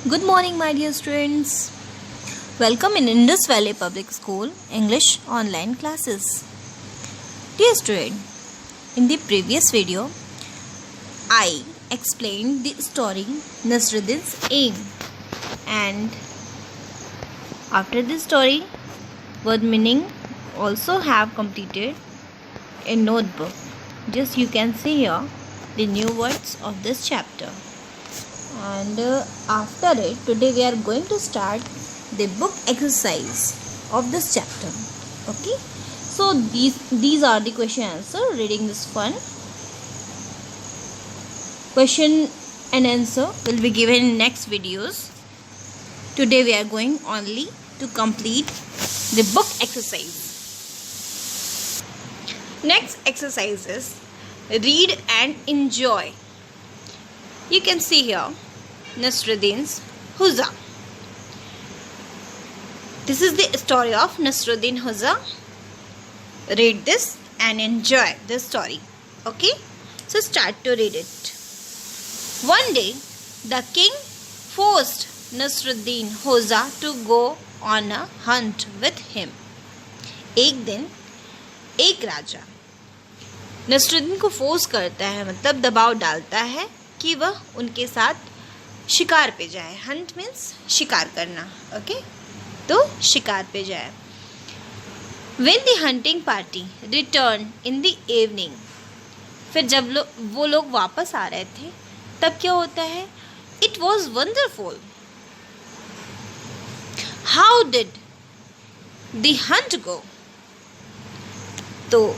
Good morning, my dear students. Welcome in Indus Valley Public School English online classes. Dear student, in the previous video, I explained the story Nasruddin's Aim, and after this story, word meaning also have completed a notebook. Just you can see here the new words of this chapter. And after it, today we are going to start the book exercise of this chapter. Okay, so these are the question answer. Reading this fun. Question and answer will be given in next videos. Today we are going only to complete the book exercise. Next exercise is read and enjoy. You can see here Nasruddin's Huza. This is the story of Nasruddin Huza. Read this and enjoy this story. Okay? So start to read it. One day, the king forced Nasruddin Huza to go on a hunt with him. एक दिन एक राजा नसरुद्दीन को force करता है, मतलब दबाव डालता है कि वह उनके साथ शिकार पे जाए. हंट मीन्स शिकार करना. ओके, तो शिकार पे जाए. When the hunting party returned in the evening, फिर जब वो लोग वापस आ रहे थे तब क्या होता है? It was wonderful. How did the hunt go? तो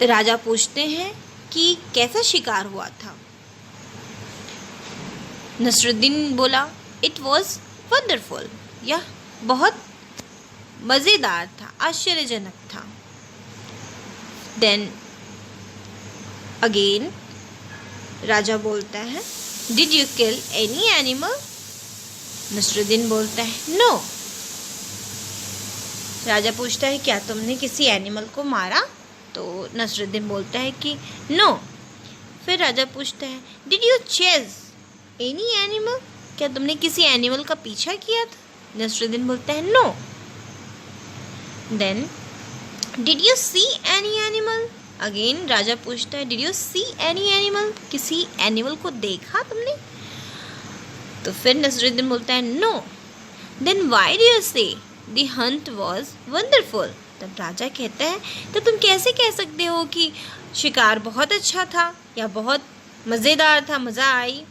राजा पूछते हैं कि कैसा शिकार हुआ था. नसरुद्दीन बोला इट वॉज वंडरफुल, यह बहुत मज़ेदार था, आश्चर्यजनक था. देन अगेन राजा बोलता है did you kill any animal? Nasruddin बोलता है नो. राजा पूछता है क्या तुमने किसी एनिमल को मारा? तो नसरुद्दीन बोलता है कि नो. फिर राजा पूछता है did you chase any animal? क्या तुमने किसी एनिमल का पीछा किया था? नसरुद्दीन बोलता है no. Then did you see any animal? Again राजा पूछता है did you see any animal? किसी एनिमल को देखा तुमने? तो फिर नसरुद्दीन बोलता है no. Then why do you say the hunt was wonderful? तब राजा कहता है तो तुम कैसे कह सकते हो कि शिकार बहुत अच्छा था या बहुत मज़ेदार था, मज़ा आई?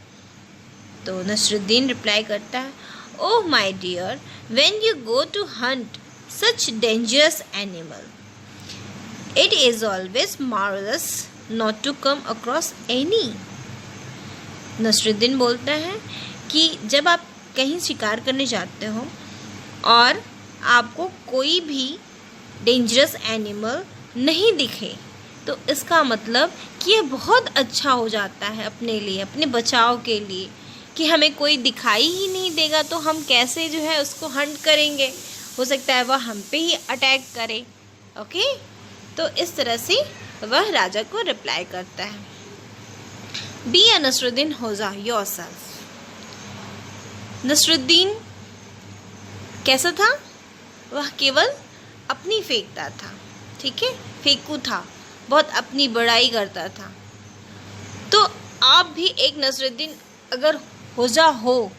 तो नसरुद्दीन रिप्लाई करता है oh my dear, when you go to hunt such dangerous animal it is always marvellous not to come across any. Nasruddin बोलता है कि जब आप कहीं शिकार करने जाते हो और आपको कोई भी डेंजरस एनिमल नहीं दिखे तो इसका मतलब कि यह बहुत अच्छा हो जाता है अपने लिए, अपने बचाव के लिए, कि हमें कोई दिखाई ही नहीं देगा तो हम कैसे जो है उसको हंट करेंगे. हो सकता है वह हम पे ही अटैक करे. ओके, तो इस तरह से वह राजा को रिप्लाई करता है. बी अ नसरुद्दीन हुज़ा योरसेल्फ. नसरुद्दीन कैसा था? वह केवल अपनी फेंकता था. ठीक है, फेंकू था, बहुत अपनी बड़ाई करता था. तो आप भी एक नसरुद्दीन अगर हुज़ा हो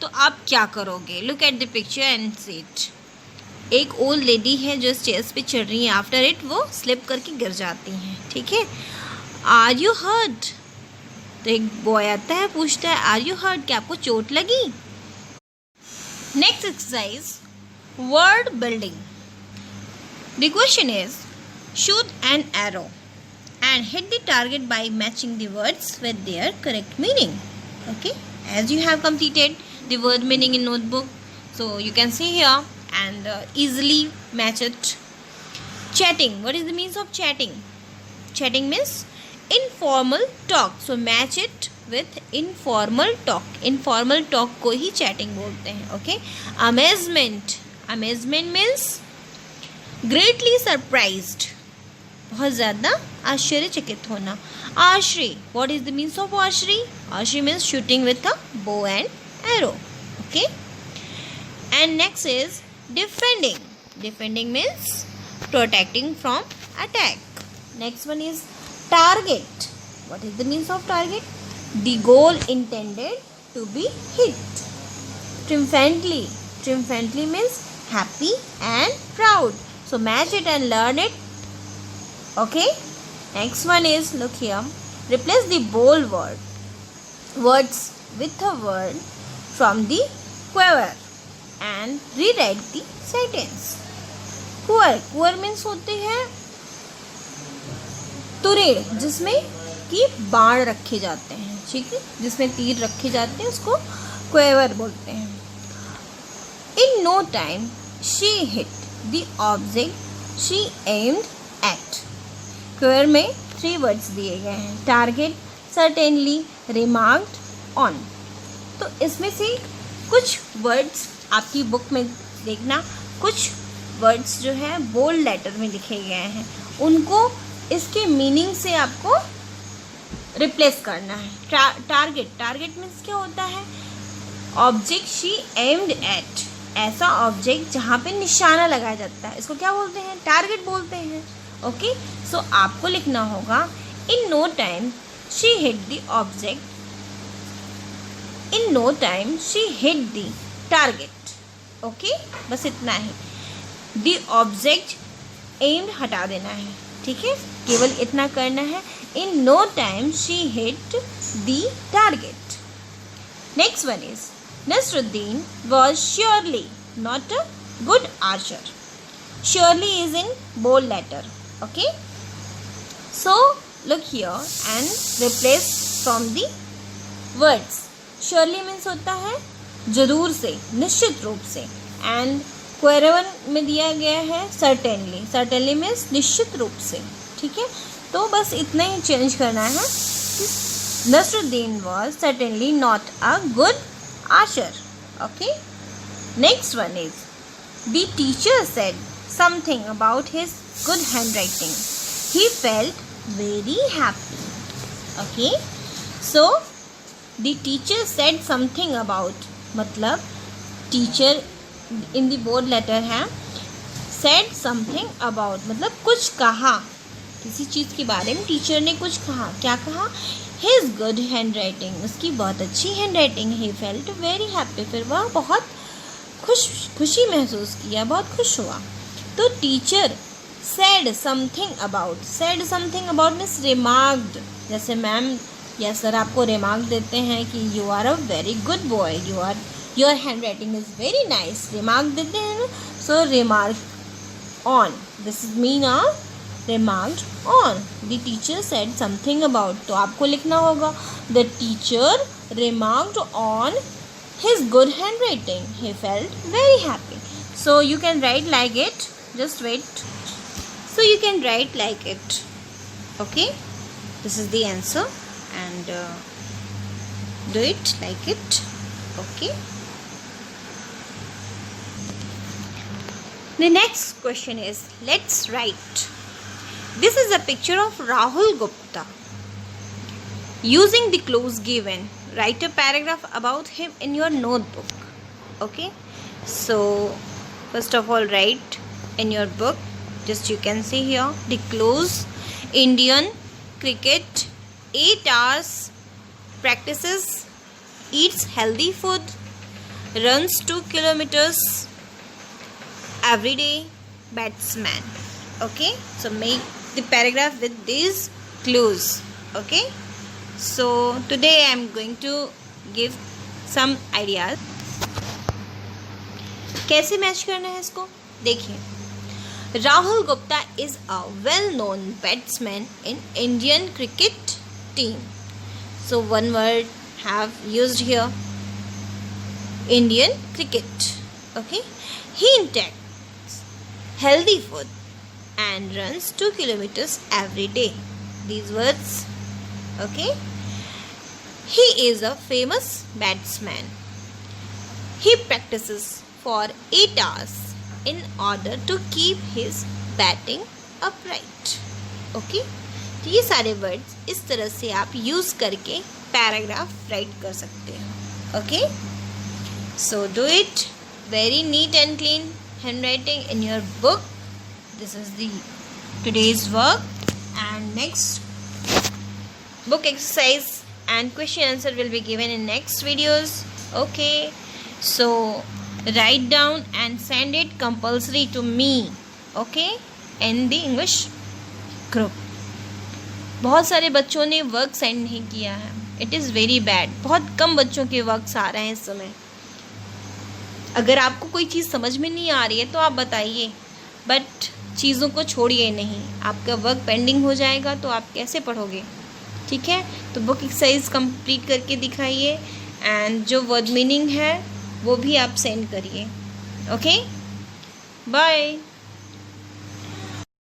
तो आप क्या करोगे? Look at the picture and see it. एक ओल्ड लेडी है जो स्टेयर्स पे चढ़ रही है. आफ्टर इट वो स्लिप करके गिर जाती हैं. ठीक है, आर यू हर्ट? तो एक बॉय आता है, पूछता है आर यू हर्ट, क्या आपको चोट लगी? Next exercise word building. The question is shoot an arrow and hit the target by matching the words with their correct meaning. Okay, as you have completed the word meaning in notebook, so you can see here and easily match it. Chatting. What is the means of chatting? Chatting means informal talk. So match it with informal talk. Informal talk को ही chatting बोलते हैं. Okay. Amazement. Amazement means greatly surprised. बहुत ज़्यादा आश्चर्यचकित होना. Archery, what is the means of archery? Archery means shooting with a bow and arrow. Okay. And next is defending. Defending means protecting from attack. Next one is target. What is the means of target? The goal intended to be hit. Triumphantly. Triumphantly means happy and proud. So match it and learn it. Okay. Next one is, look here. Replace the bold words with a word from the quiver and rewrite the sentence. Kunwar means होते हैं तुरेड़, जिसमें कि बाण रखे जाते हैं. ठीक है, जिसमें तीर रखे जाते हैं उसको क्वेवर बोलते हैं. In no time she hit the object she aimed at. क्वेवर में 3 वर्ड्स दिए गए हैं. Target, certainly, remarked, on. तो इसमें से कुछ वर्ड्स आपकी बुक में देखना, कुछ वर्ड्स जो है बोल्ड लेटर में लिखे गए हैं, उनको इसके मीनिंग से आपको रिप्लेस करना है. टारगेट, टारगेट मीन्स क्या होता है? ऑब्जेक्ट शी एम्ड एट, ऐसा ऑब्जेक्ट जहाँ पे निशाना लगाया जाता है, इसको क्या बोलते हैं? टारगेट बोलते हैं. ओके, सो आपको लिखना होगा in no time she hit the object, in no time she hit the target. Okay, बस इतना ही. द ऑब्जेक्ट एम्ड हटा देना है. ठीक है, केवल इतना करना है. In no time she hit the target. Next one is Nasruddin was surely not a good archer. Surely is in bold letter. Okay. So look here and replace from the words. Surely means होता है जरूर से, निश्चित रूप से. And क्वेरवन में दिया गया है certainly. Certainly means निश्चित रूप से. ठीक है, तो बस इतना ही चेंज करना है. Nasruddin was certainly not a good archer. Okay. Next one is the teacher said something about his good handwriting. He felt very happy. Okay. So the teacher said something about, मतलब teacher in the bold letter है, said something about मतलब कुछ कहा, किसी चीज़ के बारे में teacher ने कुछ कहा. क्या कहा? His good handwriting, उसकी बहुत अच्छी handwriting. He felt very happy, फिर वह बहुत खुशी महसूस किया, बहुत खुश हुआ. तो teacher said something about, said something about means remarked. जैसे मैम या सर आपको रिमार्क देते हैं कि you are a very good boy, your handwriting is very nice. Remark देते हैं ना, so remark on, this is mean a remarked on. The teacher said something about, तो आपको लिखना होगा the teacher remarked on his good handwriting. He felt very happy. So you can write like it. Just wait. So you can write like it. Okay. This is the answer and do it like it. Okay. The next question is, let's write. This is a picture of Rahul Gupta. Using the clues given, write a paragraph about him in your notebook. Okay. So first of all, write in your book. Just you can see here the clues. Indian cricket, 8 hours practices, eats healthy food, runs 2 kilometers every day, batsman. Okay. So make the paragraph with these clues. Okay. So today I am going to give some ideas. कैसे match करना है इसको देखिए. Rahul Gupta is a well-known batsman in Indian cricket team. So one word have used here, Indian cricket. Okay. He takes healthy food and runs 2 kilometers every day. These words. Okay. He is a famous batsman. He practices for 8 hours in order to keep his batting upright. Okay, तो ये सारे words इस तरह से आप use करके paragraph right कर सकते हो। Okay, so do it very neat and clean handwriting in your book. This is the today's work, and next book exercise and question answer will be given in next videos. Okay, so write down and send it compulsory to me, okay, in the English group. बहुत सारे बच्चों ने work send नहीं किया है, it is very bad. बहुत कम बच्चों के वर्क्स आ रहे हैं इस समय। अगर आपको कोई चीज़ समझ में नहीं आ रही है तो आप बताइए, बट चीज़ों को छोड़िए नहीं। आपका वर्क पेंडिंग हो जाएगा तो आप कैसे पढ़ोगे, ठीक है। तो बुक एक्सरसाइज कंप्लीट करके दिखाइए, एंड जो वर्ड मीनिंग है वो भी आप सेंड करिए। Okay, bye.